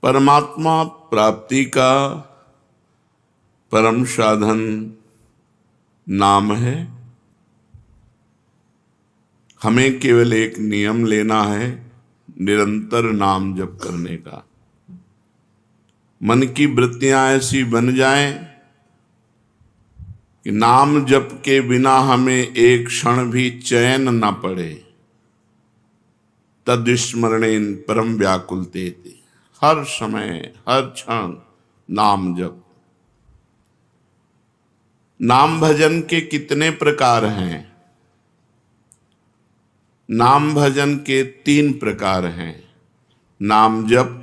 परमात्मा प्राप्ति का परम साधन नाम है। हमें केवल एक नियम लेना है, निरंतर नाम जप करने का। मन की वृत्तियां ऐसी बन जाएं कि नाम जप के बिना हमें एक क्षण भी चैन न पड़े। तद्स्मरणेन परम व्याकुलते, हर समय हर क्षण नाम जप। नाम भजन के कितने प्रकार हैं? नाम भजन के 3 प्रकार हैं। नाम जप,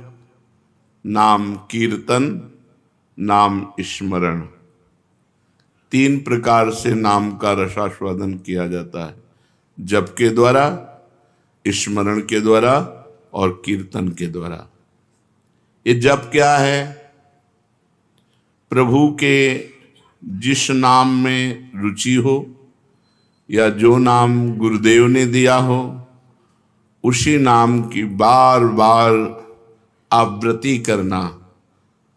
नाम कीर्तन, नाम स्मरण। 3 प्रकार से नाम का रसास्वादन किया जाता है, जप के द्वारा, स्मरण के द्वारा और कीर्तन के द्वारा। ये जप क्या है? प्रभु के जिस नाम में रुचि हो या जो नाम गुरुदेव ने दिया हो, उसी नाम की बार बार आवृत्ति करना,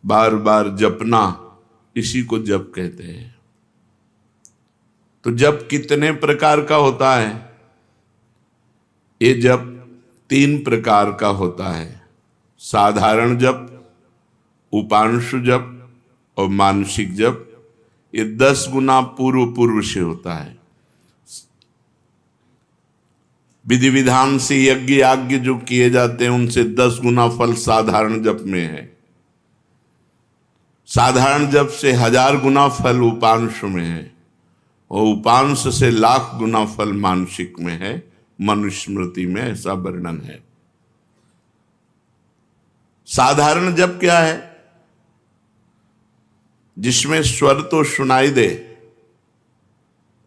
बार बार जपना, इसी को जप कहते हैं। तो जप कितने प्रकार का होता है? ये जप 3 प्रकार का होता है। साधारण जप, उपांशु जप और मानसिक जप। ये 10 गुना पूर्व से होता है। विधि विधान से यज्ञ याज्ञ जो किए जाते हैं, उनसे 10 गुना फल साधारण जप में है। साधारण जप से 1000 गुना फल उपांश में है और उपांश से लाख गुना फल मानसिक में है। मनुस्मृति में ऐसा वर्णन है। साधारण जप क्या है? जिसमें स्वर तो सुनाई दे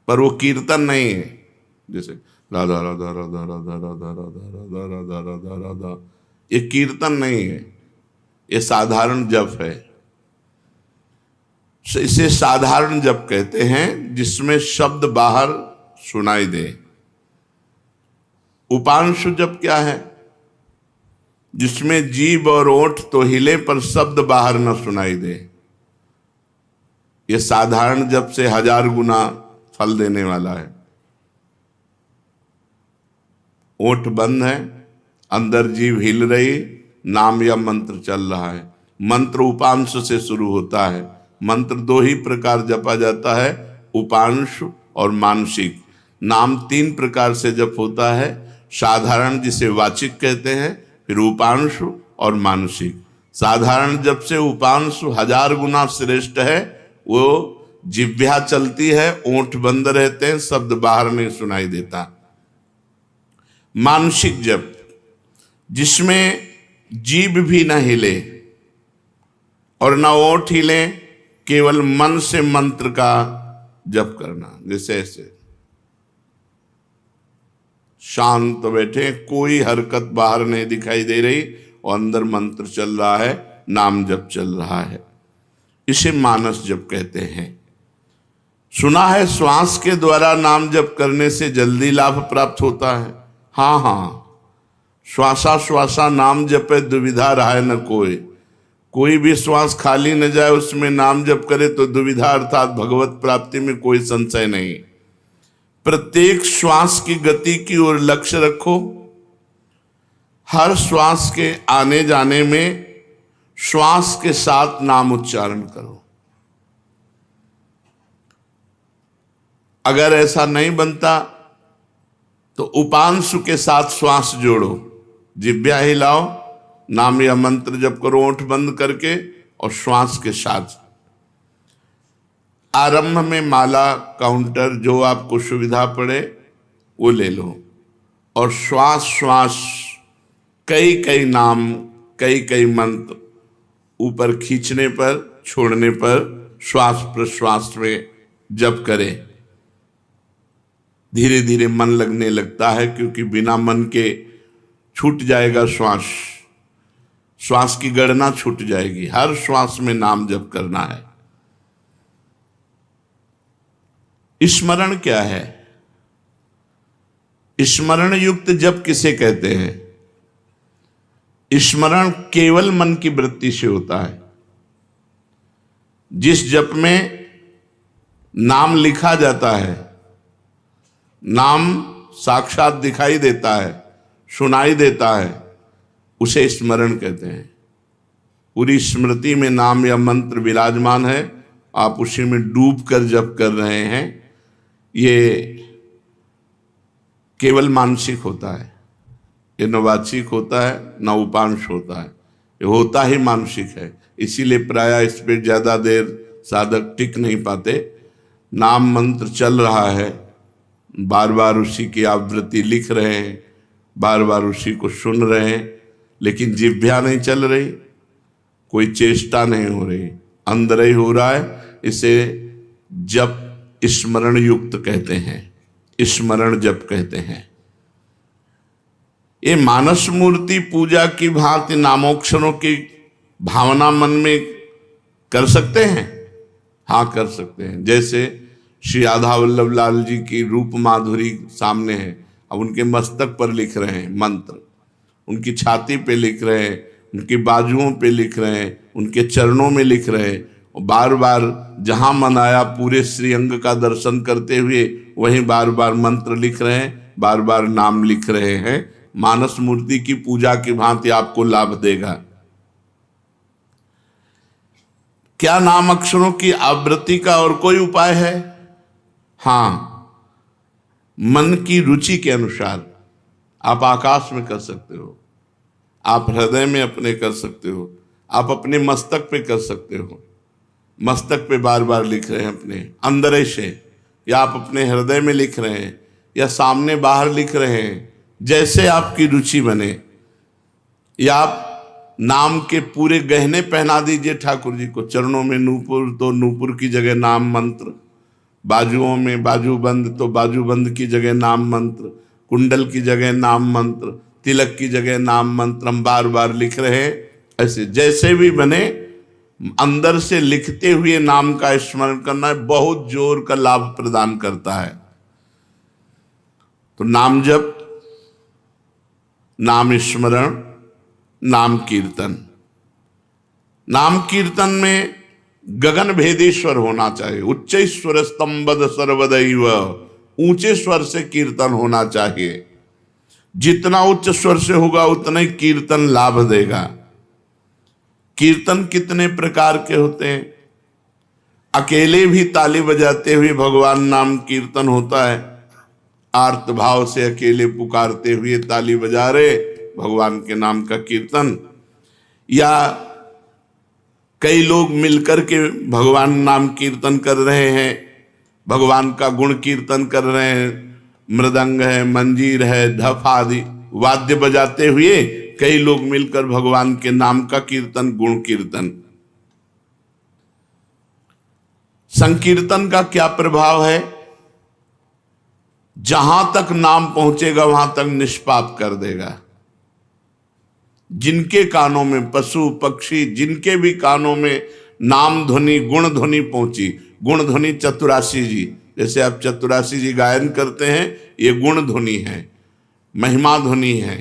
पर वो कीर्तन नहीं है। जैसे राधा राधा राधा राधा राधा राधा राधा राधा राधा राधा, ये कीर्तन नहीं है, ये साधारण जप है। इसे साधारण जप कहते हैं, जिसमें शब्द बाहर सुनाई दे। उपांशु जप क्या है? जिसमें जीभ और ओठ तो हिले पर शब्द बाहर न सुनाई दे। यह साधारण जप से 1000 गुना फल देने वाला है। ओठ बंद है, अंदर जीभ हिल रही, नाम या मंत्र चल रहा है। मंत्र उपांश से शुरू होता है। मंत्र 2 ही प्रकार जपा जाता है, उपांश और मानसिक। नाम 3 प्रकार से जप होता है। साधारण जिसे वाचिक कहते हैं, फिर उपांश और मानसिक। साधारण जप से उपांश 1000 गुना श्रेष्ठ है। वो जिह्वा चलती है, ओंठ बंद रहते हैं, शब्द बाहर नहीं सुनाई देता। मानसिक जप, जिसमें जीभ भी न हिले और न ओठ हिले, केवल मन से मंत्र का जप करना। जैसे ऐसे शांत बैठे, कोई हरकत बाहर नहीं दिखाई दे रही और अंदर मंत्र चल रहा है, नाम जप चल रहा है। इसे मानस जप कहते हैं। सुना है श्वास के द्वारा नाम जप करने से जल्दी लाभ प्राप्त होता है। हाँ हाँ, श्वासा श्वासा नाम जपे दुविधा रहा न कोई। कोई भी श्वास खाली न जाए, उसमें नाम जप करे तो दुविधा अर्थात भगवत प्राप्ति में कोई संशय नहीं। प्रत्येक श्वास की गति की ओर लक्ष्य रखो। हर श्वास के आने जाने में श्वास के साथ नाम उच्चारण करो। अगर ऐसा नहीं बनता तो उपांशु के साथ श्वास जोड़ो, जिह्वा हिलाओ, नाम या मंत्र जप करो ओंठ बंद करके और श्वास के साथ। आरंभ में माला काउंटर जो आपको सुविधा पड़े वो ले लो और श्वास श्वास कई कई नाम, कई कई मंत्र ऊपर खींचने पर, छोड़ने पर श्वास प्रश्वास में जप करें। धीरे धीरे मन लगने लगता है, क्योंकि बिना मन के छूट जाएगा श्वास। श्वास की गणना छूट जाएगी। हर श्वास में नाम जप करना है। स्मरण क्या है? स्मरण युक्त जप किसे कहते हैं? स्मरण केवल मन की वृत्ति से होता है। जिस जप में नाम लिखा जाता है, नाम साक्षात दिखाई देता है, सुनाई देता है, उसे स्मरण कहते हैं। पूरी स्मृति में नाम या मंत्र विराजमान है, आप उसी में डूब कर जप कर रहे हैं, ये केवल मानसिक होता है, ये न वाचिक होता है न उपांश होता है, ये होता ही मानसिक है। इसीलिए प्रायः इस पर ज़्यादा देर साधक टिक नहीं पाते। नाम मंत्र चल रहा है, बार बार उसी की आवृत्ति लिख रहे हैं, बार बार उसी को सुन रहे हैं, लेकिन जिह्वा नहीं चल रही, कोई चेष्टा नहीं हो रही, अंदर ही हो रहा है। इसे जप स्मरण युक्त कहते हैं, स्मरण जप कहते हैं। ये मानस मूर्ति पूजा की भांति नामोक्षरों की भावना मन में कर सकते हैं? हाँ, कर सकते हैं। जैसे श्री राधा वल्लभ लाल जी की रूप माधुरी सामने है, अब उनके मस्तक पर लिख रहे हैं मंत्र, उनकी छाती पे लिख रहे हैं, उनकी बाजुओं पे लिख रहे हैं, उनके चरणों में लिख रहे हैं, और बार बार जहाँ मन आया पूरे श्रीअंग का दर्शन करते हुए वहीं बार बार मंत्र लिख रहे हैं, बार बार नाम लिख रहे हैं। मानस मूर्ति की पूजा की भांति आपको लाभ देगा। क्या नाम अक्षरों की आवृत्ति का और कोई उपाय है? हाँ, मन की रुचि के अनुसार आप आकाश में कर सकते हो, आप हृदय में अपने कर सकते हो, आप अपने मस्तक पे कर सकते हो, मस्तक पे बार बार लिख रहे हैं अपने अंदर से, या आप अपने हृदय में लिख रहे हैं, या सामने बाहर लिख रहे हैं, जैसे आपकी रुचि बने। या आप नाम के पूरे गहने पहना दीजिए ठाकुर जी को, चरणों में नूपुर तो नूपुर की जगह नाम मंत्र, बाजुओं में बाजूबंद तो बाजूबंद की जगह नाम मंत्र, कुंडल की जगह नाम मंत्र, तिलक की जगह नाम मंत्र हम बार बार लिख रहे हैं। ऐसे जैसे भी बने, अंदर से लिखते हुए नाम का स्मरण करना बहुत जोर का लाभ प्रदान करता है। तो नाम जप, नाम स्मरण, नाम कीर्तन। नाम कीर्तन में गगन भेदी स्वर होना चाहिए। उच्च स्वर स्तंभद सर्वदैव, ऊंचे स्वर से कीर्तन होना चाहिए। जितना उच्च स्वर से होगा उतना ही कीर्तन लाभ देगा। कीर्तन कितने प्रकार के होते हैं? अकेले भी ताली बजाते हुए भगवान नाम कीर्तन होता है, आर्त भाव से अकेले पुकारते हुए ताली बजा रहे भगवान के नाम का कीर्तन, या कई लोग मिलकर के भगवान नाम कीर्तन कर रहे हैं, भगवान का गुण कीर्तन कर रहे हैं, मृदंग है, मंजीर है, धफ आदि वाद्य बजाते हुए कई लोग मिलकर भगवान के नाम का कीर्तन, गुण कीर्तन। संकीर्तन का क्या प्रभाव है? जहां तक नाम पहुंचेगा वहां तक निष्पाप कर देगा। जिनके कानों में, पशु पक्षी जिनके भी कानों में नाम ध्वनि, गुण ध्वनि पहुंची, गुण ध्वनि चतुरासी जी, जैसे आप चतुरासी जी गायन करते हैं, ये गुण ध्वनि है, महिमा ध्वनि है।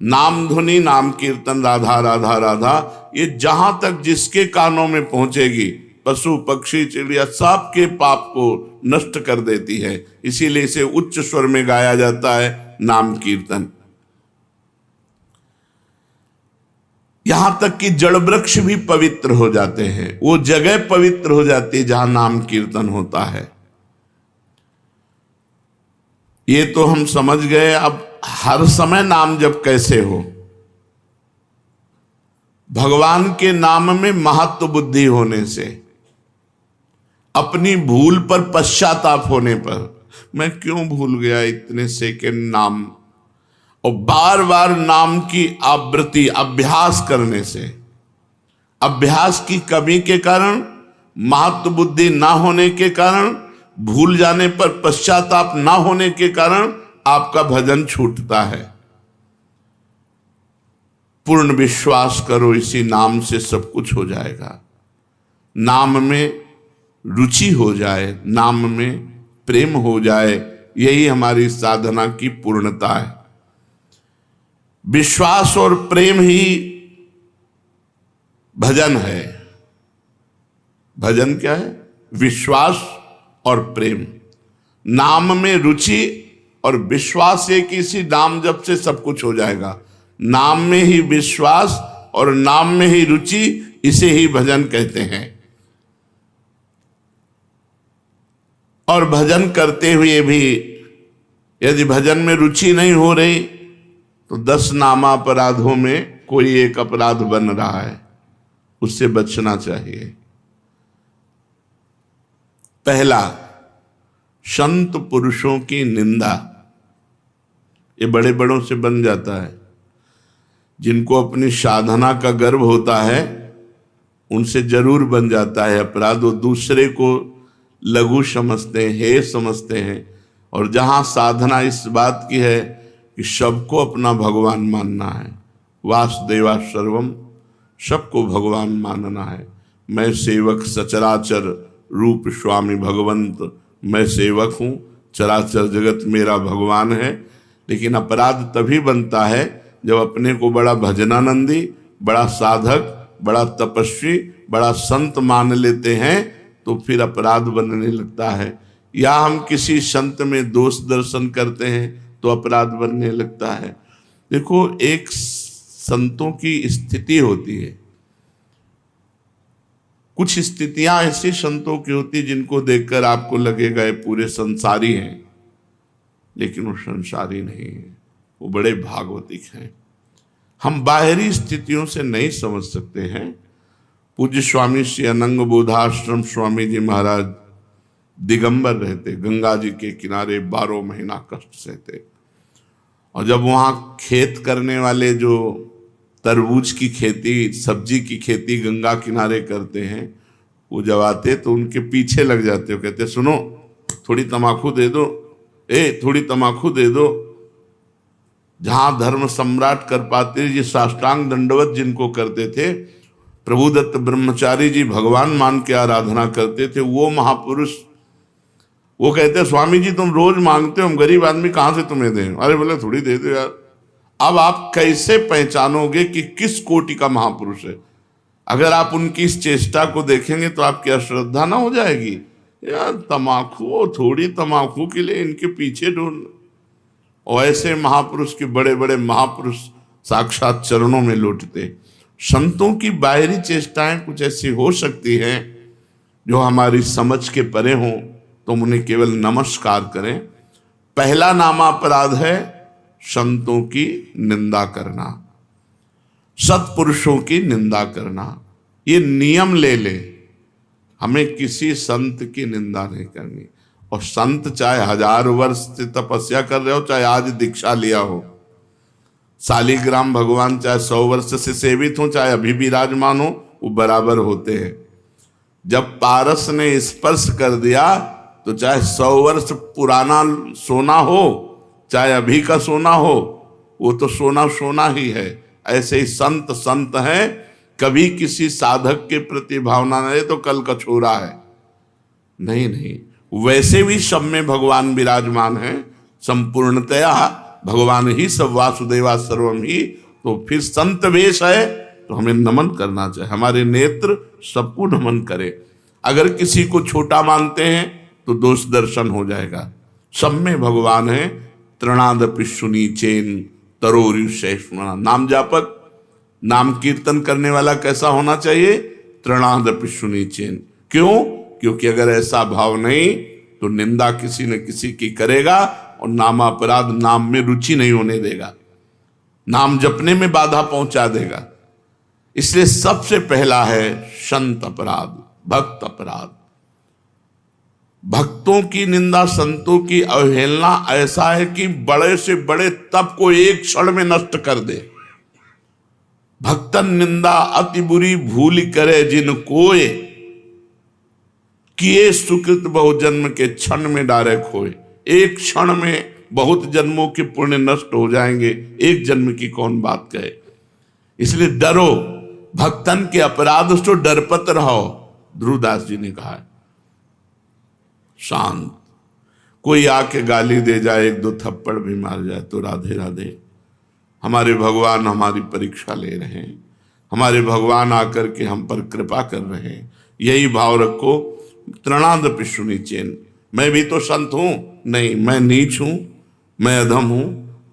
नाम ध्वनि, नाम कीर्तन, राधा राधा राधा, ये जहां तक जिसके कानों में पहुंचेगी, पशु पक्षी चिड़िया सबके पाप को नष्ट कर देती है। इसीलिए इसे उच्च स्वर में गाया जाता है, नाम कीर्तन। यहां तक कि जड़ वृक्ष भी पवित्र हो जाते हैं, वो जगह पवित्र हो जाती है जहां नाम कीर्तन होता है। ये तो हम समझ गए। अब हर समय नाम जप कैसे हो? भगवान के नाम में महत्व बुद्धि होने से, अपनी भूल पर पश्चाताप होने पर, मैं क्यों भूल गया इतने सेकंड नाम, और बार बार नाम की आवृत्ति अभ्यास करने से, अभ्यास की कमी के कारण, महत्व बुद्धि ना होने के कारण, भूल जाने पर पश्चाताप ना होने के कारण आपका भजन छूटता है। पूर्ण विश्वास करो, इसी नाम से सब कुछ हो जाएगा। नाम में रुचि हो जाए, नाम में प्रेम हो जाए, यही हमारी साधना की पूर्णता है। विश्वास और प्रेम ही भजन है। भजन क्या है? विश्वास और प्रेम। नाम में रुचि और विश्वास एक इसी नाम जप से सब कुछ हो जाएगा। नाम में ही विश्वास और नाम में ही रुचि, इसे ही भजन कहते हैं। और भजन करते हुए भी यदि भजन में रुचि नहीं हो रही तो 10 नामापराधों में कोई एक अपराध बन रहा है, उससे बचना चाहिए। पहला, संत पुरुषों की निंदा। ये बड़े बड़ों से बन जाता है। जिनको अपनी साधना का गर्व होता है उनसे जरूर बन जाता है अपराध। वो दूसरे को लघु समझते हैं, हे समझते हैं। और जहां साधना इस बात की है कि सबको अपना भगवान मानना है, वासुदेवा सर्वम, सबको भगवान मानना है। मैं सेवक सचराचर रूप स्वामी भगवंत, मैं सेवक हूँ, चराचर जगत मेरा भगवान है। लेकिन अपराध तभी बनता है जब अपने को बड़ा भजनानंदी, बड़ा साधक, बड़ा तपस्वी, बड़ा संत मान लेते हैं तो फिर अपराध बनने लगता है। या हम किसी संत में दोष दर्शन करते हैं तो अपराध बनने लगता है। देखो, एक संतों की स्थिति होती है। कुछ स्थितियां ऐसी संतों की होती जिनको देखकर आपको लगेगा ये पूरे संसारी हैं, लेकिन वो संसारी नहीं है, वो बड़े भागवतिक हैं। हम बाहरी स्थितियों से नहीं समझ सकते हैं। पूज्य स्वामी श्री अनंग बोधाश्रम स्वामी जी महाराज दिगंबर रहते, गंगा जी के किनारे 12 महीना कष्ट सहते। और जब वहाँ खेत करने वाले जो तरबूज की खेती, सब्जी की खेती गंगा किनारे करते हैं, वो जब आते तो उनके पीछे लग जाते हो, कहते सुनो थोड़ी तमाकू दे दो, थोड़ी तमाकू दे दो। जहां धर्म सम्राट कर पाते जी साष्टांग दंडवत जिनको करते थे, प्रभुदत्त ब्रह्मचारी जी भगवान मान के आराधना करते थे, वो महापुरुष वो कहते स्वामी जी तुम रोज मांगते हो, हम गरीब आदमी कहां से तुम्हें दें। अरे बोले थोड़ी दे दो यार। अब आप कैसे पहचानोगे कि किस कोटि का महापुरुष है? अगर आप उनकी इस चेष्टा को देखेंगे तो आपकी अश्रद्धा ना हो जाएगी? यार तमाकू, थोड़ी तमाकू के लिए इनके पीछे ढूंढ। और ऐसे महापुरुष के बड़े बड़े महापुरुष साक्षात चरणों में लौटते। संतों की बाहरी चेष्टाएं कुछ ऐसी हो सकती हैं जो हमारी समझ के परे हों, तो हम उन्हें केवल नमस्कार करें। पहला नामापराध है संतों की निंदा करना, सत्पुरुषों की निंदा करना। ये नियम ले ले, हमें किसी संत की निंदा नहीं करनी। और संत चाहे 1000 वर्ष से तपस्या कर रहे हो, चाहे आज दीक्षा लिया हो, शालिग्राम भगवान चाहे 100 वर्ष से सेवित हो, चाहे अभी विराजमान हो, वो बराबर होते हैं। जब पारस ने स्पर्श कर दिया तो चाहे 100 वर्ष पुराना सोना हो, चाहे अभी का सोना हो, वो तो सोना सोना ही है। ऐसे ही संत संत हैं, कभी किसी साधक के प्रति भावना नहीं तो कल का छोरा है। नहीं नहीं, वैसे भी सब में भगवान विराजमान है, संपूर्णतया भगवान ही सब, वासुदेवा सर्वम ही। तो फिर संत वेश है तो हमें नमन करना चाहिए, हमारे नेत्र सबको नमन करे। अगर किसी को छोटा मानते हैं तो दोष दर्शन हो जाएगा। सब में भगवान है। तृणादपि सुनी चेन तरोरिषेष्मणा। नाम जापक, नाम कीर्तन करने वाला कैसा होना चाहिए? तृणादपि सुनी चेन। क्यों? क्योंकि अगर ऐसा भाव नहीं तो निंदा किसी न किसी की करेगा और नामापराध, नाम में रुचि नहीं होने देगा, नाम जपने में बाधा पहुंचा देगा। इसलिए सबसे पहला है संत अपराध, भक्त अपराध। भक्तों की निंदा, संतों की अवहेलना ऐसा है कि बड़े से बड़े तप को एक क्षण में नष्ट कर दे। भक्तन निंदा अति बुरी भूल करे जिन कोय, किए सुकृत बहु जन्म के क्षण में डारे खोए। एक क्षण में बहुत जन्मों के पुण्य नष्ट हो जाएंगे, एक जन्म की कौन बात कहे। इसलिए डरो, भक्तन के अपराध से डरपत रहो। ध्रुवदास जी ने कहा है शांत। कोई आके गाली दे जाए, 1-2 थप्पड़ भी मार जाए तो राधे राधे, हमारे भगवान हमारी परीक्षा ले रहे हैं, हमारे भगवान आकर के हम पर कृपा कर रहे हैं। यही भाव रखो। तृणादपि शुनिचेन, मैं भी तो संत हूं, नहीं मैं नीच हूं, मैं अधम हूं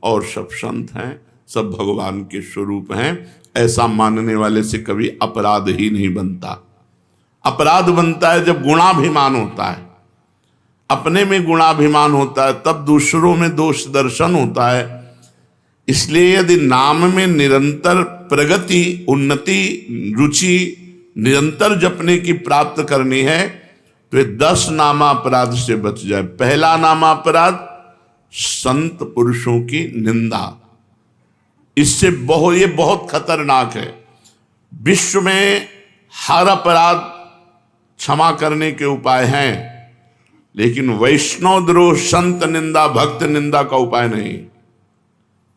और सब संत हैं, सब भगवान के स्वरूप हैं। ऐसा मानने वाले से कभी अपराध ही नहीं बनता। अपराध बनता है जब गुणाभिमान होता है, अपने में गुणाभिमान होता है, तब दूसरों में दोष दर्शन होता है। इसलिए यदि नाम में निरंतर प्रगति, उन्नति, रुचि निरंतर जपने की प्राप्त करनी है तो ये 10 नामापराध से बच जाए। पहला नामापराध संत पुरुषों की निंदा, इससे ये बहुत खतरनाक है। विश्व में हर अपराध क्षमा करने के उपाय हैं, लेकिन वैष्णव द्रोह, संत निंदा, भक्त निंदा का उपाय नहीं।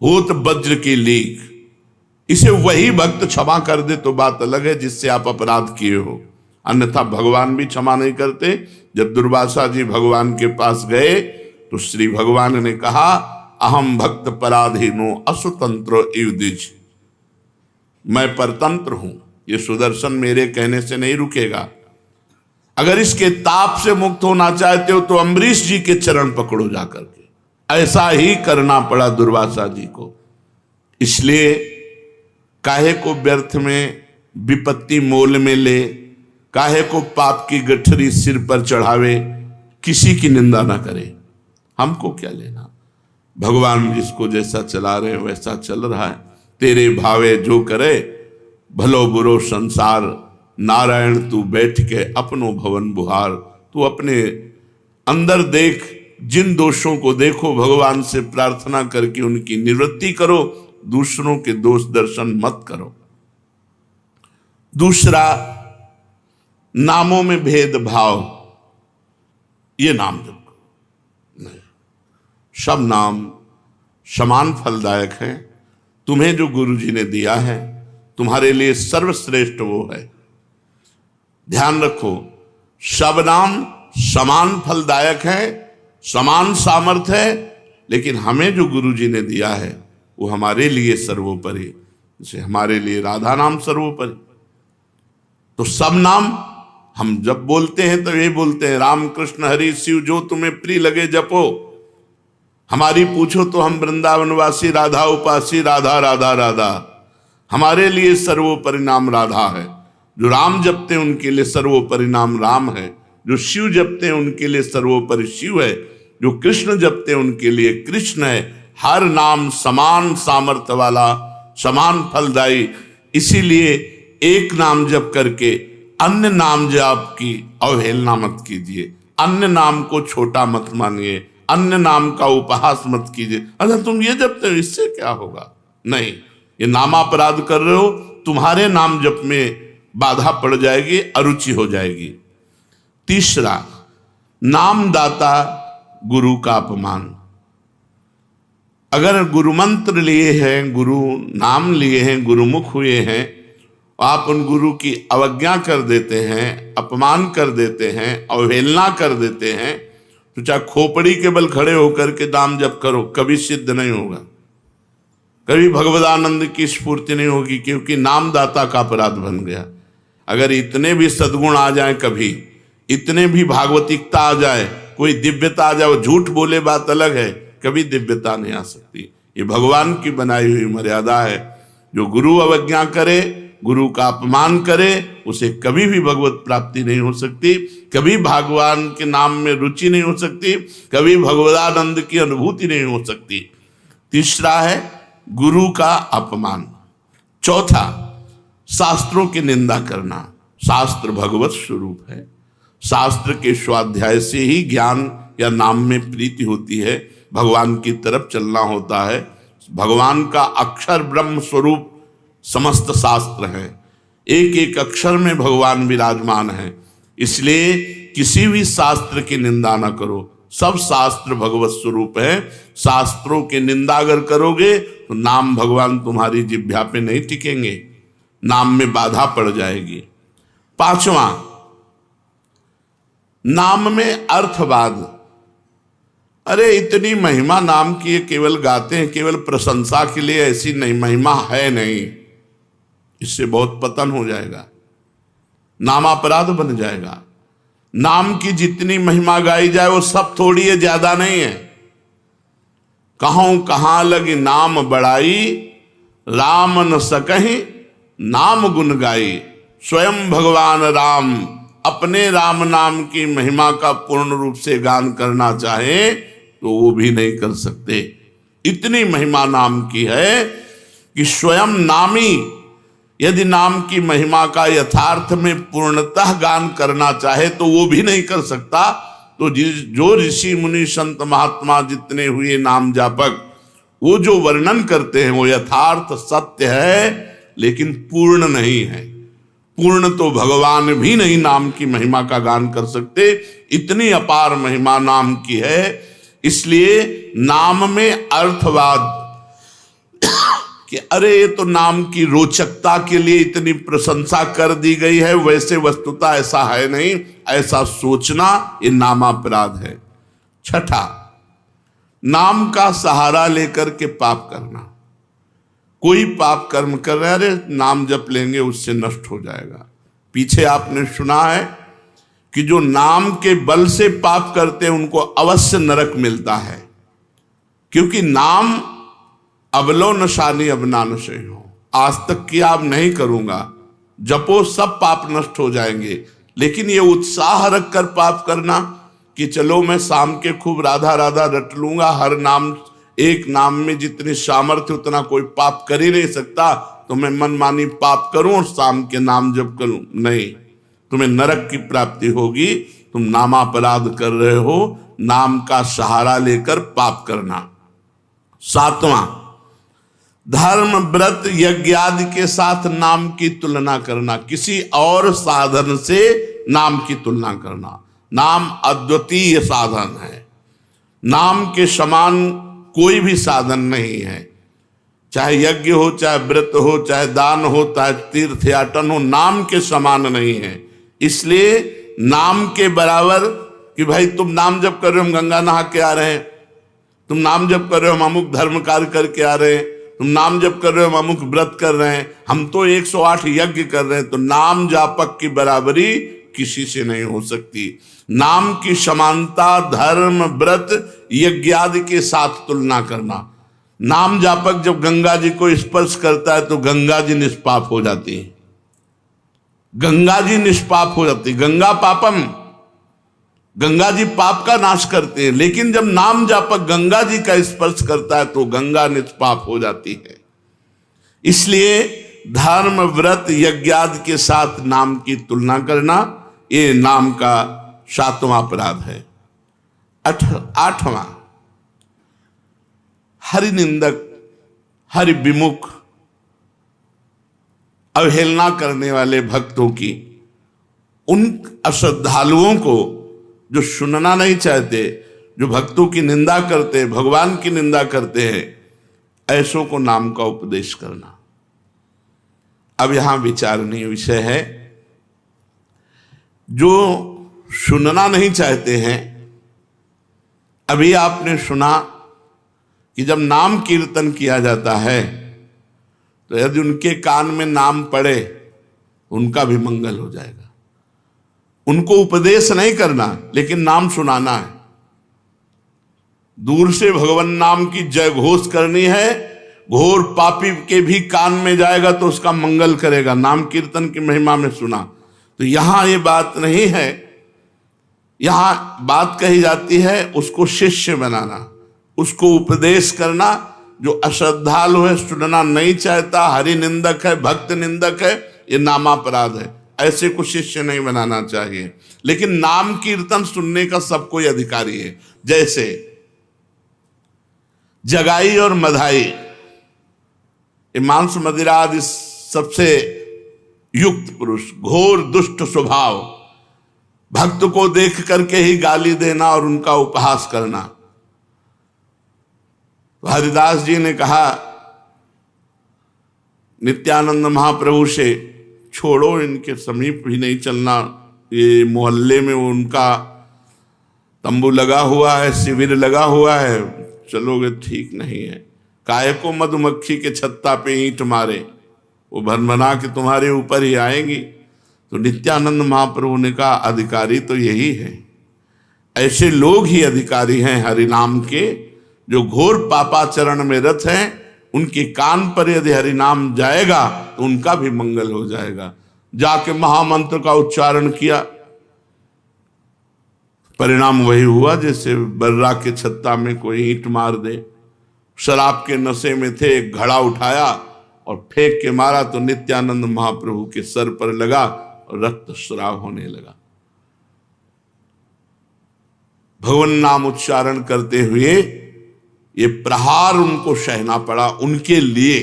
होत वज्र की लीक, इसे वही भक्त क्षमा कर दे तो बात अलग है जिससे आप अपराध किए हो, अन्यथा भगवान भी क्षमा नहीं करते। जब दुर्वासा जी भगवान के पास गए तो श्री भगवान ने कहा, अहम भक्त पराधीनो असुतंत्र इव द्विज, मैं परतंत्र हूं, ये सुदर्शन मेरे कहने से नहीं रुकेगा। अगर इसके ताप से मुक्त होना चाहते हो तो अम्बरीश जी के चरण पकड़ो जाकर के। ऐसा ही करना पड़ा दुर्वासा जी को। इसलिए काहे को व्यर्थ में विपत्ति मोल में ले, काहे को पाप की गठरी सिर पर चढ़ावे, किसी की निंदा ना करे, हमको क्या लेना। भगवान जिसको जैसा चला रहे हैं वैसा चल रहा है। तेरे भावे जो करे, भलो बुरो संसार, नारायण तू बैठ के अपनो भवन बुहार। तू अपने अंदर देख, जिन दोषों को देखो, भगवान से प्रार्थना करके उनकी निवृत्ति करो, दूसरों के दोष दर्शन मत करो। दूसरा, नामों में भेदभाव, ये नाम जप नहीं, सब नाम समान फलदायक हैं। तुम्हें जो गुरु जी ने दिया है तुम्हारे लिए सर्वश्रेष्ठ वो है। ध्यान रखो, सब नाम समान फलदायक है, समान सामर्थ्य है, लेकिन हमें जो गुरु जी ने दिया है वो हमारे लिए सर्वोपरि। जैसे हमारे लिए राधा नाम सर्वोपरि, तो सब नाम हम जब बोलते हैं तो ये बोलते हैं, राम कृष्ण हरि शिव जो तुम्हें प्रिय लगे जपो। हमारी पूछो तो हम वृंदावनवासी, राधा उपासी, राधा राधा राधा। हमारे लिए सर्वोपरि नाम राधा है। जो राम जपते हैं उनके लिए सर्वोपरि नाम राम है। जो शिव जपते हैं उनके लिए सर्वोपरि शिव है। जो कृष्ण जपते हैं उनके लिए कृष्ण है। हर नाम समान सामर्थ्य वाला, समान फलदायी। इसीलिए एक नाम जप करके अन्य नाम जाप की अवहेलना मत कीजिए, अन्य नाम को छोटा मत मानिए, अन्य नाम का उपहास मत कीजिए। अगर तुम ये जपते हो इससे क्या होगा, नहीं, ये नामापराध कर रहे हो, तुम्हारे नाम जप में बाधा पड़ जाएगी, अरुचि हो जाएगी। तीसरा, नामदाता गुरु का अपमान। अगर गुरु मंत्र लिए हैं, गुरु नाम लिए हैं, गुरुमुख हुए हैं, आप उन गुरु की अवज्ञा कर देते हैं, अपमान कर देते हैं, अवहेलना कर देते हैं, तो चाहे खोपड़ी के बल खड़े होकर के नाम जप करो, कभी सिद्ध नहीं होगा, कभी भगवदानंद की स्फूर्ति नहीं होगी, क्योंकि नामदाता का अपराध बन गया। अगर इतने भी सद्गुण आ जाए, कभी इतने भी भागवतिकता आ जाए, कोई दिव्यता आ जाए, झूठ बोले बात अलग है, कभी दिव्यता नहीं आ सकती। ये भगवान की बनाई हुई मर्यादा है। जो गुरु अवज्ञा करे, गुरु का अपमान करे, उसे कभी भी भगवत प्राप्ति नहीं हो सकती, कभी भगवान के नाम में रुचि नहीं हो सकती, कभी भगवदानंद की अनुभूति नहीं हो सकती। तीसरा है गुरु का अपमान। चौथा, शास्त्रों की निंदा करना। शास्त्र भगवत स्वरूप है। शास्त्र के स्वाध्याय से ही ज्ञान या नाम में प्रीति होती है, भगवान की तरफ चलना होता है। भगवान का अक्षर ब्रह्म स्वरूप समस्त शास्त्र हैं, एक एक अक्षर में भगवान विराजमान है। इसलिए किसी भी शास्त्र की निंदा ना करो, सब शास्त्र भगवत स्वरूप है। शास्त्रों की निंदा अगर करोगे तो नाम भगवान तुम्हारी जिह्वा पे नहीं टिकेंगे, नाम में बाधा पड़ जाएगी। पांचवा, नाम में अर्थवाद। अरे इतनी महिमा नाम की है, केवल गाते हैं, केवल प्रशंसा के लिए, ऐसी नहीं महिमा है नहीं। इससे बहुत पतन हो जाएगा, नाम अपराध बन जाएगा। नाम की जितनी महिमा गाई जाए वो सब थोड़ी है, ज्यादा नहीं है। कहूं कहां लगी नाम बड़ाई, राम न सकहि नाम गुण गाई। स्वयं भगवान राम अपने राम नाम की महिमा का पूर्ण रूप से गान करना चाहे तो वो भी नहीं कर सकते। इतनी महिमा नाम की है कि स्वयं नामी यदि नाम की महिमा का यथार्थ में पूर्णतः गान करना चाहे तो वो भी नहीं कर सकता। तो जो ऋषि मुनि संत महात्मा जितने हुए नाम जापक, वो जो वर्णन करते हैं वो यथार्थ सत्य है, लेकिन पूर्ण नहीं है। पूर्ण तो भगवान भी नहीं नाम की महिमा का गान कर सकते, इतनी अपार महिमा नाम की है। इसलिए नाम में अर्थवाद कि अरे ये तो नाम की रोचकता के लिए इतनी प्रशंसा कर दी गई है, वैसे वस्तुतः ऐसा है नहीं, ऐसा सोचना ये नामापराध है। छठा, नाम का सहारा लेकर के पाप करना। कोई पाप कर्म कर रहे, अरे नाम जप लेंगे उससे नष्ट हो जाएगा। पीछे आपने सुना है कि जो नाम के बल से पाप करते हैं उनको अवश्य नरक मिलता है, क्योंकि नाम अबलो नशानी अबना नशे हो। आज तक किया अब नहीं करूंगा, जपो सब पाप नष्ट हो जाएंगे। लेकिन ये उत्साह रख कर पाप करना कि चलो मैं शाम के खूब राधा राधा रट लूंगा, हर नाम एक नाम में जितनी सामर्थ्य उतना कोई पाप कर ही नहीं सकता, तो मैं मनमानी पाप करूं और शाम के नाम जप करूं। नहीं, तुम्हें नरक की प्राप्ति होगी। तुम नामापराध कर रहे हो, नाम का सहारा लेकर पाप करना। सातवां, धर्म व्रत यज्ञ आदि के साथ नाम की तुलना करना, किसी और साधन से नाम की तुलना करना। नाम अद्वितीय साधन है, नाम के समान कोई भी साधन नहीं है। चाहे यज्ञ हो, चाहे व्रत हो, चाहे दान हो, चाहे तीर्थ याटन हो, नाम के समान नहीं है। इसलिए नाम के बराबर कि भाई तुम नाम जप कर रहे हो, हम गंगा नहा के आ रहे हैं, तुम नाम जप कर रहे हो, हम अमुक धर्म कार्य करके आ रहे हैं, तुम नाम जप कर रहे हो, हम अमुक व्रत कर रहे हैं, हम तो 108 यज्ञ कर रहे हैं, तो नाम जापक की बराबरी किसी से नहीं हो सकती। नाम की समानता धर्म व्रत यज्ञ आदि के साथ तुलना करना। नाम जापक जब गंगा जी को स्पर्श करता है तो गंगा जी निष्पाप हो जाती है, गंगा जी निष्पाप हो जाती। गंगा पापम, गंगा जी पाप का नाश करते हैं, लेकिन जब नाम जापक गंगा जी का स्पर्श करता है तो गंगा निष्पाप हो जाती है। इसलिए धर्म व्रत यज्ञ आदि के साथ नाम की तुलना करना ये नाम का सातवां अपराध है। आठवां, हरि निंदक हरि विमुख अवहेलना करने वाले भक्तों की, उन अश्रद्धालुओं को जो सुनना नहीं चाहते, जो भक्तों की निंदा करते, भगवान की निंदा करते हैं, ऐसों को नाम का उपदेश करना। अब यहां विचारणीय विषय है, जो सुनना नहीं चाहते हैं। अभी आपने सुना कि जब नाम कीर्तन किया जाता है तो यदि उनके कान में नाम पड़े उनका भी मंगल हो जाएगा। उनको उपदेश नहीं करना, लेकिन नाम सुनाना है। दूर से भगवान नाम की जय घोष करनी है, घोर पापी के भी कान में जाएगा तो उसका मंगल करेगा। नाम कीर्तन की महिमा में सुना। तो यहां ये बात नहीं है, यहां बात कही जाती है उसको शिष्य बनाना, उसको उपदेश करना। जो अश्रद्धालु है, सुनना नहीं चाहता, हरि निंदक है, भक्त निंदक है, ये नामापराध है। ऐसे को शिष्य नहीं बनाना चाहिए। लेकिन नाम कीर्तन सुनने का सबको अधिकारी है। जैसे जगाई और मधाई, मांस मदिरा आदि सबसे युक्त पुरुष, घोर दुष्ट स्वभाव, भक्त को देख करके ही गाली देना और उनका उपहास करना। तो हरिदास जी ने कहा नित्यानंद महाप्रभु से, छोड़ो इनके समीप भी नहीं चलना, ये मोहल्ले में उनका तंबू लगा हुआ है, शिविर लगा हुआ है, चलोगे ठीक नहीं है। काहे को मधुमक्खी के छत्ता पे ईंट मारे, वो भनभना के तुम्हारे ऊपर ही आएंगी। तो नित्यानंद महाप्रभु ने कहा अधिकारी तो यही है, ऐसे लोग ही अधिकारी हैं हरिनाम के, जो घोर पापाचरण में रत हैं। उनके कान पर यदि हरिनाम जाएगा तो उनका भी मंगल हो जाएगा। जाके महामंत्र का उच्चारण किया, परिणाम वही हुआ जैसे बर्रा के छत्ता में कोई ईंट मार दे। शराब के नशे में थे, एक घड़ा उठाया और फेंक के मारा तो नित्यानंद महाप्रभु के सर पर लगा और रक्त स्राव होने लगा। भगवान नाम उच्चारण करते हुए ये प्रहार उनको सहना पड़ा। उनके लिए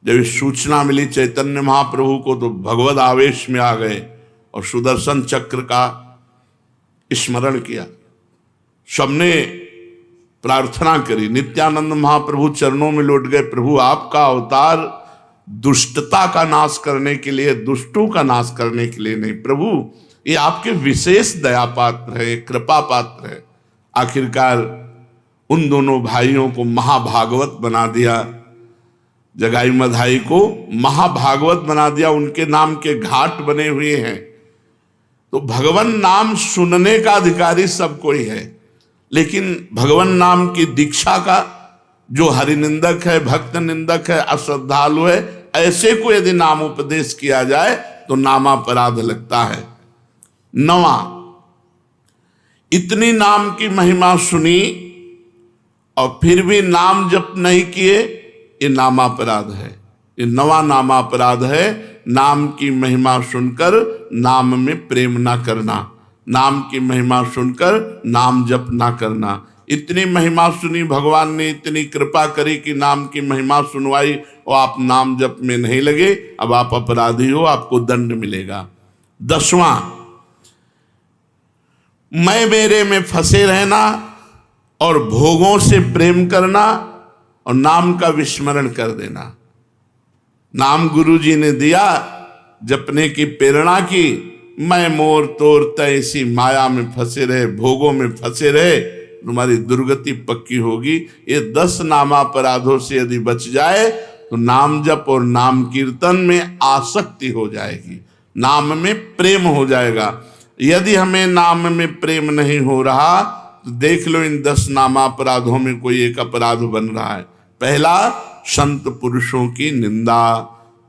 जब ये सूचना मिली चैतन्य महाप्रभु को तो भगवद आवेश में आ गए और सुदर्शन चक्र का स्मरण किया। सबने प्रार्थना करी, नित्यानंद महाप्रभु चरणों में लौट गए। प्रभु आपका अवतार दुष्टता का नाश करने के लिए, दुष्टों का नाश करने के लिए नहीं, प्रभु ये आपके विशेष दया पात्र है, कृपा पात्र है। आखिरकार उन दोनों भाइयों को महाभागवत बना दिया, जगाई मधाई को महाभागवत बना दिया। उनके नाम के घाट बने हुए हैं। तो भगवान नाम सुनने का अधिकारी सब कोई है, लेकिन भगवान नाम की दीक्षा का जो हरिनिंदक है, भक्त निंदक है, अश्रद्धालु है, ऐसे को यदि नाम उपदेश किया जाए तो नामापराध लगता है। 9वां, इतनी नाम की महिमा सुनी और फिर भी नाम जप नहीं किए, ये नामापराध है। ये 9वां नामापराध है, नाम की महिमा सुनकर नाम में प्रेम ना करना, नाम की महिमा सुनकर नाम जप ना करना। इतनी महिमा सुनी, भगवान ने इतनी कृपा करी कि नाम की महिमा सुनवाई और आप नाम जप में नहीं लगे, अब आप अपराधी हो, आपको दंड मिलेगा। 10वां, मैं मेरे में फंसे रहना और भोगों से प्रेम करना और नाम का विस्मरण कर देना। नाम गुरु जी ने दिया, जपने की प्रेरणा की, मैं मोर तोर तैसी माया में फंसे रहे, भोगों में फंसे रहे, तुम्हारी दुर्गति पक्की होगी। ये 10 नामापराधों से यदि बच जाए तो नाम जप और नाम कीर्तन में आसक्ति हो जाएगी, नाम में प्रेम हो जाएगा। यदि हमें नाम में प्रेम नहीं हो रहा तो देख लो इन 10 नामापराधों में कोई एक अपराध बन रहा है। पहला, संत पुरुषों की निंदा।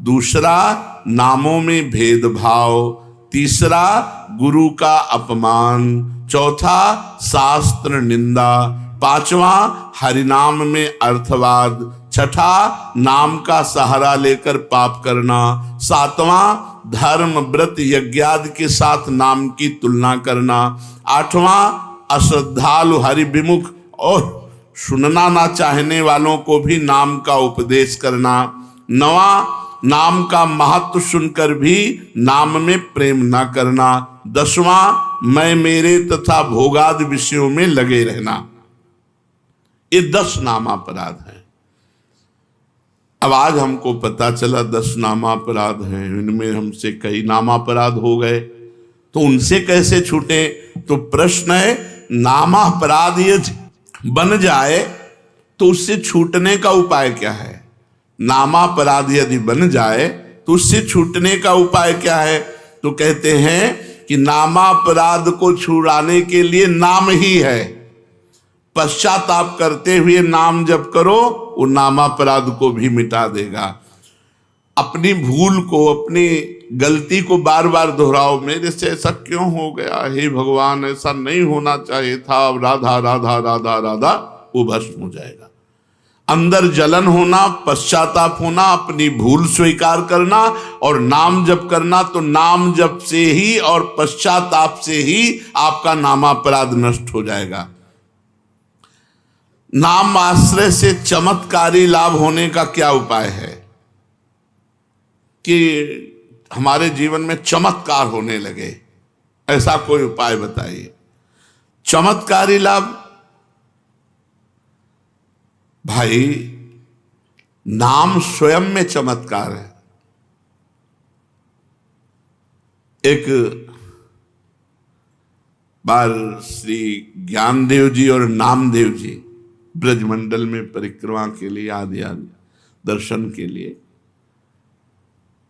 दूसरा, नामों में भेदभाव। तीसरा, गुरु का अपमान। चौथा, शास्त्र निंदा। 5वां, हरिनाम में अर्थवाद। छठा, नाम का सहारा लेकर पाप करना। 7वां, धर्म व्रत यज्ञादि के साथ नाम की तुलना करना। 8वां, अश्रद्धालु हरिविमुख और सुनना ना चाहने वालों को भी नाम का उपदेश करना। 9वां, नाम का महत्व सुनकर भी नाम में प्रेम ना करना। 10वां, मैं मेरे तथा भोगादि विषयों में लगे रहना। ये 10 नामापराध हैं। अब आज हमको पता चला 10 नामापराध हैं, इनमें हमसे कई नामापराध हो गए, तो उनसे कैसे छूटे? तो प्रश्न है, नामापराध यदि बन जाए तो उससे छूटने का उपाय क्या है? नामापराध यदि बन जाए तो उससे छूटने का उपाय क्या है? तो कहते हैं कि नामापराध को छुड़ाने के लिए नाम ही है। पश्चाताप करते हुए नाम जप करो, वो नामापराध को भी मिटा देगा। अपनी भूल को, अपनी गलती को बार बार दोहराओ, मेरे से ऐसा क्यों हो गया, हे भगवान ऐसा नहीं होना चाहिए था, राधा राधा राधा राधा, वो भस्म हो जाएगा। अंदर जलन होना, पश्चाताप होना, अपनी भूल स्वीकार करना और नाम जप करना, तो नाम जप से ही और पश्चाताप से ही आपका नामापराध नष्ट हो जाएगा। नाम आश्रय से चमत्कारी लाभ होने का क्या उपाय है कि हमारे जीवन में चमत्कार होने लगे? ऐसा कोई उपाय बताइए। चमत्कारी लाभ, भाई नाम स्वयं में चमत्कार है। एक बार श्री ज्ञानदेव जी और नामदेव जी ब्रजमंडल में परिक्रमा के लिए आदि आदि दर्शन के लिए।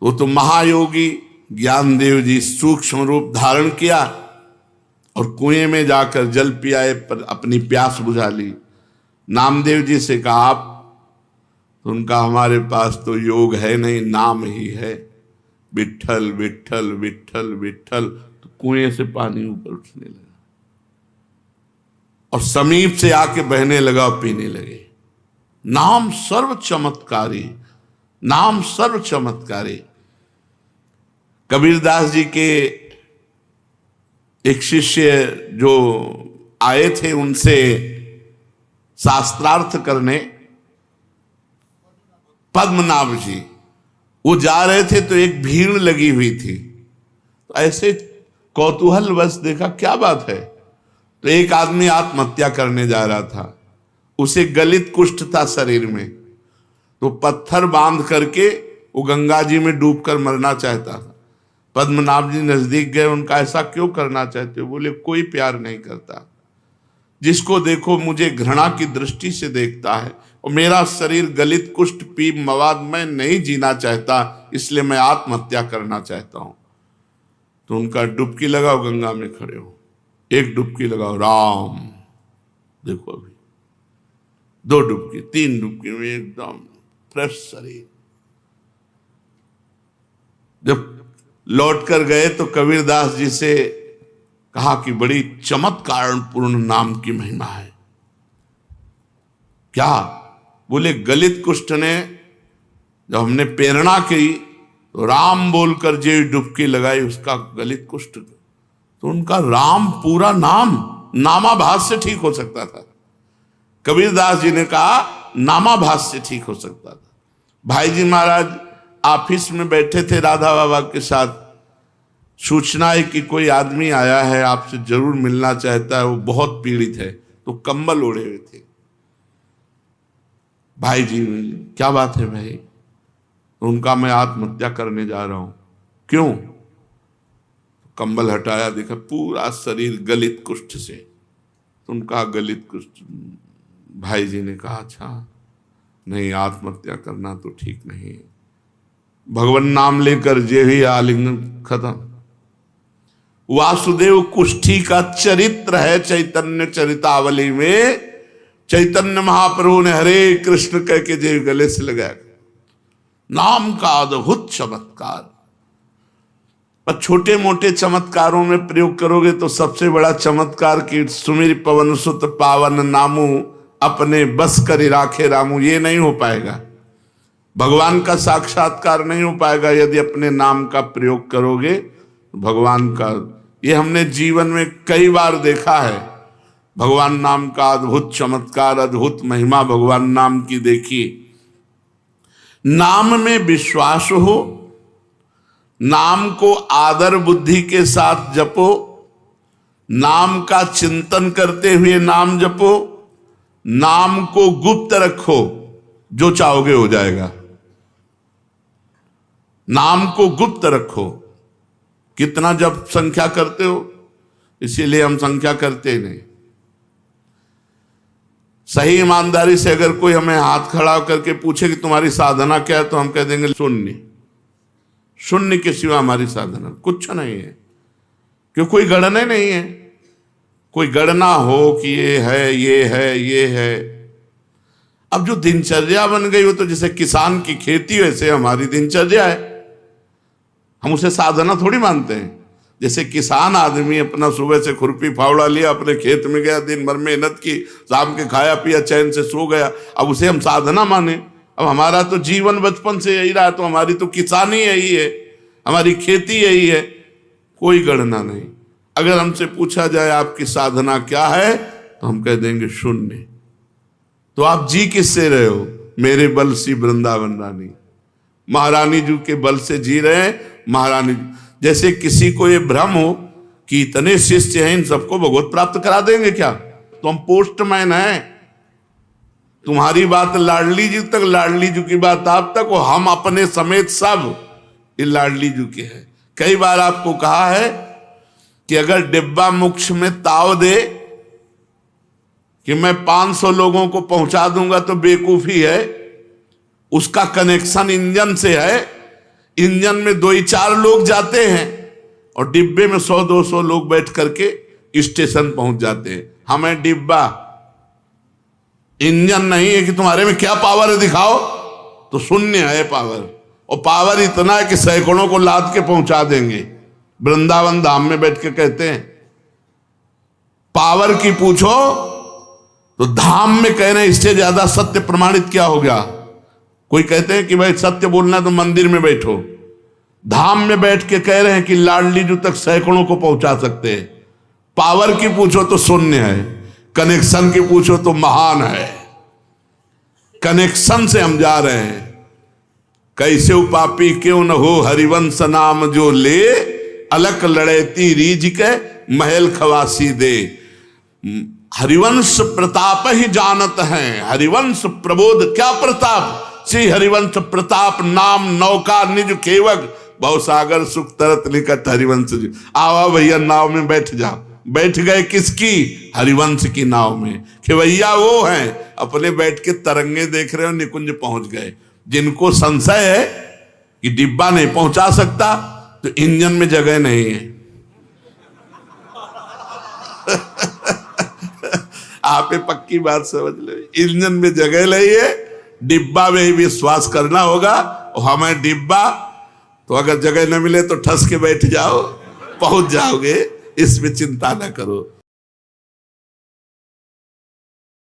वो तो महायोगी ज्ञानदेव जी सूक्ष्म रूप धारण किया और कुएं में जाकर जल पियाए पर अपनी प्यास बुझा ली। नामदेव जी से कहा आप, तो उनका हमारे पास तो योग है नहीं, नाम ही है, विट्ठल विट्ठल विट्ठल विट्ठल। तो कुएं से पानी ऊपर उठने लगा और समीप से आके बहने लगा और पीने लगे। नाम सर्व चमत्कारी, नाम सर्व चमत्कारी। कबीरदास जी के एक शिष्य जो आए थे उनसे शास्त्रार्थ करने, पद्मनाभ जी, वो जा रहे थे तो एक भीड़ लगी हुई थी। तो ऐसे कौतूहलवश देखा क्या बात है, तो एक आदमी आत्महत्या करने जा रहा था। उसे गलित कुष्ठ था शरीर में, तो पत्थर बांध करके वो गंगा जी में डूबकर मरना चाहता था। पद्मनाभ जी नजदीक गए, उनका ऐसा क्यों करना चाहते हो? बोले कोई प्यार नहीं करता, जिसको देखो मुझे घृणा की दृष्टि से देखता है और मेरा शरीर गलित कुष्ठ पी मवाद में नहीं जीना चाहता, इसलिए मैं आत्महत्या करना चाहता हूं। तो उनका डुबकी लगाओ, गंगा में खड़े हो, एक डुबकी लगाओ, राम, देखो अभी 2 डुबकी 3 डुबकी में एकदम फ्रेश शरीर। जब लौट कर गए तो कबीरदास जी से कहा कि बड़ी चमत्कार पूर्ण नाम की महिमा है। क्या? बोले गलित कुष्ठ ने जब हमने प्रेरणा की तो राम बोलकर जो डुबकी लगाई उसका गलित कुष्ठ, तो उनका राम पूरा नाम नामाभास से ठीक हो सकता था। कबीरदास जी ने कहा नामाभास से ठीक हो सकता था। भाई जी महाराज ऑफिस में बैठे थे राधा बाबा के साथ, सूचना है कि कोई आदमी आया है आपसे जरूर मिलना चाहता है, वो बहुत पीड़ित है, तो कंबल ओढ़े हुए थे। भाई जी क्या बात है भाई? तो उनका मैं आत्महत्या करने जा रहा हूं। क्यों? कंबल हटाया, देखा पूरा शरीर गलित कुष्ठ से। तो उनका गलित कुष्ठ। भाई जी ने कहा अच्छा नहीं, आत्महत्या करना तो ठीक नहीं है। भगवान नाम लेकर जे ही आलिंगन खत्म। वासुदेव कुष्ठी का चरित्र है चैतन्य चरितावली में। चैतन्य महाप्रभु ने हरे कृष्ण कह के जे गले से लगाया। नाम का अद्भुत चमत्कार। पर छोटे मोटे चमत्कारों में प्रयोग करोगे तो सबसे बड़ा चमत्कार की सुमिर पवन सुत पावन नामू अपने बस करी राखे रामू, ये नहीं हो पाएगा। भगवान का साक्षात्कार नहीं हो पाएगा यदि अपने नाम का प्रयोग करोगे। भगवान का ये हमने जीवन में कई बार देखा है। भगवान नाम का अद्भुत चमत्कार, अद्भुत महिमा भगवान नाम की देखी। नाम में विश्वास हो, नाम को आदर बुद्धि के साथ जपो, नाम का चिंतन करते हुए नाम जपो, नाम को गुप्त रखो, जो चाहोगे हो जाएगा। नाम को गुप्त रखो। कितना जब संख्या करते हो, इसीलिए हम संख्या करते नहीं। सही ईमानदारी से अगर कोई हमें हाथ खड़ा करके पूछे कि तुम्हारी साधना क्या है, तो हम कह देंगे शून्य। शून्य के सिवा हमारी साधना कुछ नहीं है, क्यों कोई गणना नहीं है। कोई गणना हो कि ये है ये है ये है। अब जो दिनचर्या बन गई वो तो जैसे किसान की खेती वैसे हमारी दिनचर्या है। हम उसे साधना थोड़ी मानते हैं। जैसे किसान आदमी अपना सुबह से खुरपी फावड़ा लिया, अपने खेत में गया, दिन भर मेहनत की, शाम के खाया पिया, चैन से सो गया, अब उसे हम साधना माने। अब हमारा तो जीवन बचपन से यही रहा, तो हमारी तो किसानी यही है, हमारी खेती यही है, कोई गणना नहीं। अगर हमसे पूछा जाए आपकी साधना क्या है, तो हम कह देंगे शून्य। तो आप जी किससे रहे हो? मेरे बल सी वृंदावन रानी, महारानी जी के बल से जी रहे हैं। महारानी जैसे किसी को ये भ्रम हो कि इतने शिष्य हैं, इन सबको भगवत प्राप्त करा देंगे क्या? तो हम पोस्टमैन हैं। तुम्हारी बात लाडली जी तक, लाडली जी की बात आप तक, और हम अपने समेत सब ये लाडली जी के हैं। कई बार आपको कहा है कि अगर डिब्बा मोक्ष में ताव दे कि मैं 500 लोगों को पहुंचा दूंगा तो बेवकूफी है। उसका कनेक्शन इंजन से है। इंजन में 2-4 लोग जाते हैं और डिब्बे में 100-200 लोग बैठ करके स्टेशन पहुंच जाते हैं। हमें डिब्बा, इंजन नहीं है कि तुम्हारे में क्या पावर है दिखाओ, तो शून्य है पावर। और पावर इतना है कि सैकड़ों को लाद के पहुंचा देंगे। वृंदावन धाम में बैठ के कहते हैं पावर की पूछो तो धाम में कह रहे हैं इससे ज्यादा सत्य प्रमाणित क्या हो गया। कोई कहते हैं कि भाई सत्य बोलना तो मंदिर में बैठो, धाम में बैठ के कह रहे हैं कि लाडली जू तक सैकड़ों को पहुंचा सकते हैं। पावर की पूछो तो शून्य है, कनेक्शन की पूछो तो महान है। कनेक्शन से हम जा रहे हैं। कैसे उपापी क्यों न हो हरिवंश नाम जो ले, अलक लड़ेती रीझ के महल खवासी दे। हरिवंश प्रताप ही जानत हैं, हरिवंश प्रबोध क्या प्रताप। श्री हरिवंश प्रताप नाम नौका निज खेवक, भवसागर सुख तरत निकट हरिवंश जी। आओ भैया नाव में बैठ जाओ। बैठ गए किसकी? हरिवंश की नाव में। खेवैया वो हैं अपने बैठ के तरंगे देख रहे हो, निकुंज पहुंच गए। जिनको संशय है कि डिब्बा नहीं पहुंचा सकता तो इंजन में जगह नहीं है। आप पक्की बात समझ लो, इंजन में जगह नहीं है, डिब्बा में ही विश्वास करना होगा। और हमें डिब्बा तो अगर जगह न मिले तो ठस के बैठ जाओ, पहुंच जाओगे, इसमें चिंता न करो।